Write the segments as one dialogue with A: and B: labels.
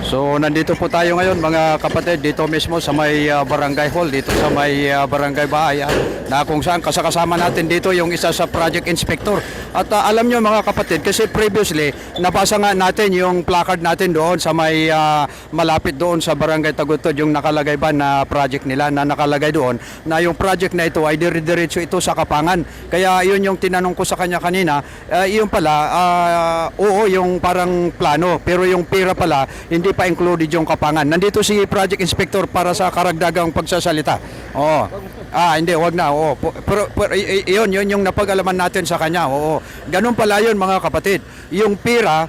A: So nandito po tayo ngayon mga kapatid dito mismo sa may barangay hall dito sa may barangay bahay na kung saan kasama natin dito yung isa sa project inspector. At alam nyo mga kapatid kasi previously nabasa nga natin yung placard natin doon sa may malapit doon sa barangay Tagutod yung nakalagay ba na project nila na nakalagay doon na yung project na ito ay dire-diretso ito sa Kapangan. Kaya yun yung tinanong ko sa kanya kanina, yun pala oo yung parang plano pero yung pira pala hindi pa included yung Kapangan. Nandito si project inspector para sa karagdagang pagsasalita. Oo. Hindi, wag na. Oo. Pero yun yung napag-alaman natin sa kanya. Oo. Ganun pala yun mga kapatid. Yung pira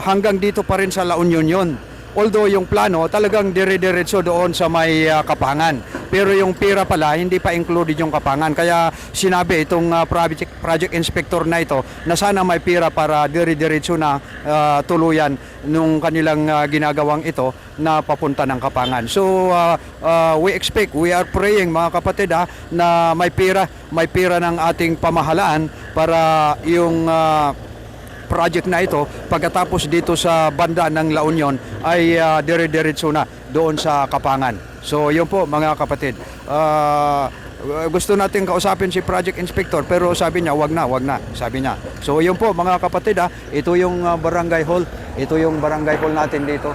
A: hanggang dito pa rin sa La Union yun. Although yung plano talagang dire-diretso doon sa may Kapangan. Pero yung pira pala hindi pa included yung Kapangan. Kaya sinabi itong project inspector na ito na sana may pira para dire-diretso na tuluyan nung kanilang ginagawang ito na papunta ng Kapangan. So we are praying mga kapatid na may pira ng ating pamahalaan para yung project na ito pagkatapos dito sa banda ng La Union ay dire-diretso na doon sa Kapangan. So yun po mga kapatid. Gusto natin kausapin si project inspector pero sabi niya wag na sabi niya. So yun po mga kapatid ito yung barangay hall. Ito yung barangay hall natin dito.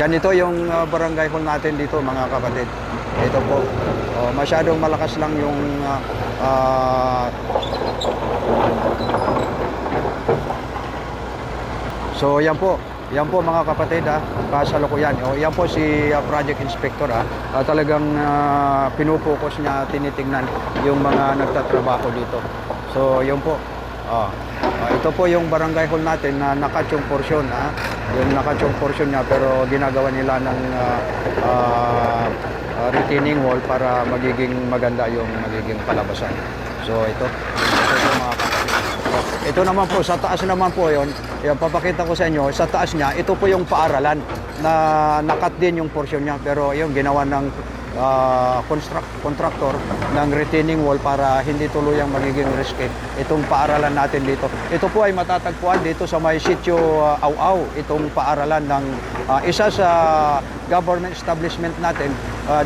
A: Ganito yung barangay hall natin dito mga kapatid. Ito po. Masyadong malakas lang yung so yan po mga kapatid kasalukuyan. Yan po si project inspector talagang pinupokus niya, tinitingnan yung mga nagtatrabaho dito. So yun po. Ito po yung barangay hall natin na nakachong portion yung nakachong portion niya pero ginagawa nila ng retaining wall para magiging maganda yung magiging palabasan. So ito mga kapatid. Ito naman po sa taas naman po yon. Papakita ko sa inyo sa taas niya. Ito po yung paaralan na nakat din yung portion niya pero yung ginawa ng contractor ng retaining wall para hindi tuluyang magiging risky itong paaralan natin dito. Ito po ay matatagpuan dito sa may sitio Aw-Aw, itong paaralan ng isa sa government establishment natin.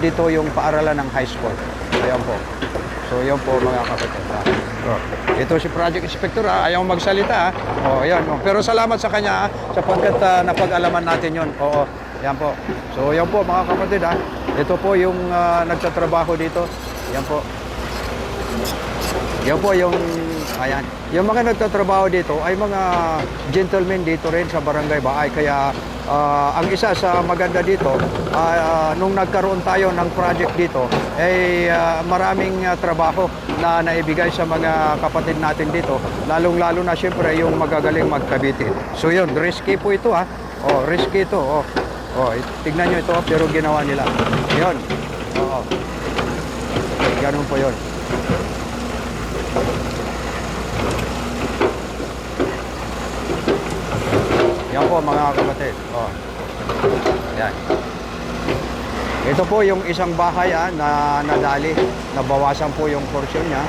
A: Dito yung paaralan ng high school. Ayan po. So yun po mga kapatid. Ito si project inspector ayaw magsalita ayan. Pero salamat sa kanya sapagkat napag-alaman natin yun. Oo. Yan po. So yan po mga kapatid ito po yung nagtatrabaho dito. Yan po. Yan po yung ayan. Yung mga nagtatrabaho dito ay mga gentlemen dito rin sa barangay Baay. Kaya ang isa sa maganda dito nung nagkaroon tayo ng project dito ay maraming trabaho na naibigay sa mga kapatid natin dito. Lalong-lalo na siyempre yung magagaling magkabiti. So yun, risky po ito risky ito tignan nyo ito pero ginawa nila. Yun. Ganun po yun. Yan po mga kapatid. Yan. Ito po yung isang bahay na nadali. Nabawasan po yung portion niya.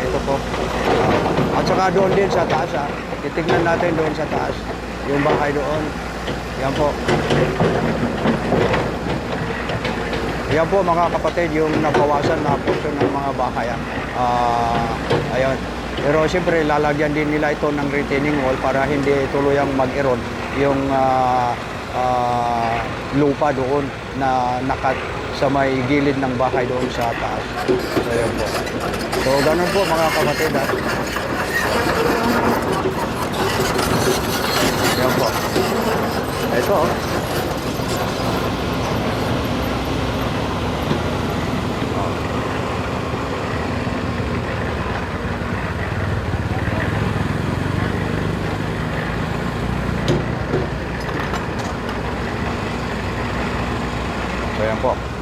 A: Ito po. At saka doon din sa taas titignan natin doon sa taas. Yung bahay doon. Yan po. Yan po mga kapatid yung nabawasan na portion ng mga bahay. Ayun. Pero siyempre lalagyan din nila ito ng retaining wall para hindi tuluyang mag-erode yung lupa doon na nakat sa may gilid ng bahay doon sa taas. So yun po. So ganun po mga kapatid Yan po. Ito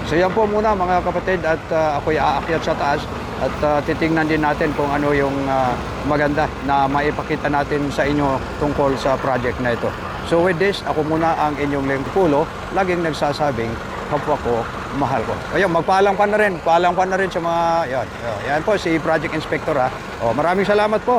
A: So yan po muna mga kapatid at ako'y aakyat sa taas at titingnan din natin kung ano yung maganda na maipakita natin sa inyo tungkol sa project na ito. So with this, ako muna ang inyong Lengkulo, laging nagsasabing kapwa ko, mahal ko. Ayun, magpaalam pa na rin sa mga yan po si Project Inspector maraming salamat po.